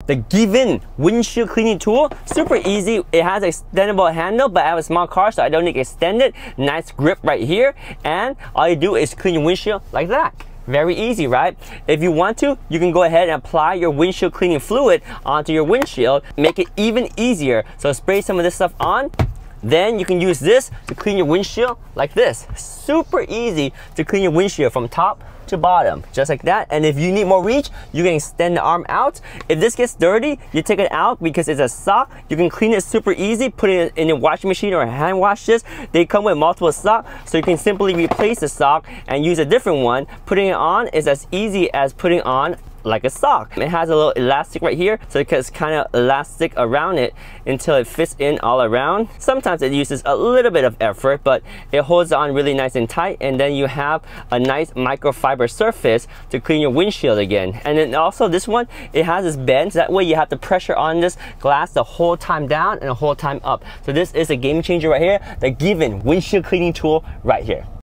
the GVEN windshield cleaning tool. Super easy. It has an extendable handle, but I have a small car, so I don't need to extend it. Nice grip right here, and all you do is clean your windshield like that. Very easy, right? If you want to, you can go ahead and apply your windshield cleaning fluid onto your windshield, make it even easier. So spray some of this stuff on, then you can use this to clean your windshield like this. Super easy to clean your windshield from top to bottom, just like that. And if you need more reach, you can extend the arm out. If this gets dirty, you take it out because it's a sock. You can clean it super easy, put it in a washing machine or hand wash this. They come with multiple socks, so you can simply replace the sock and use a different one. Putting it on is as easy as putting on like a sock. It has a little elastic right here, so it's kind of elastic around it until it fits in all around. Sometimes it uses a little bit of effort, but it holds on really nice and tight, and then you have a nice microfiber surface to clean your windshield again. And then also this one, it has this bend, so that way you have to pressure on this glass the whole time down and the whole time up. So this is a game changer right here, the GVEN windshield cleaning tool right here.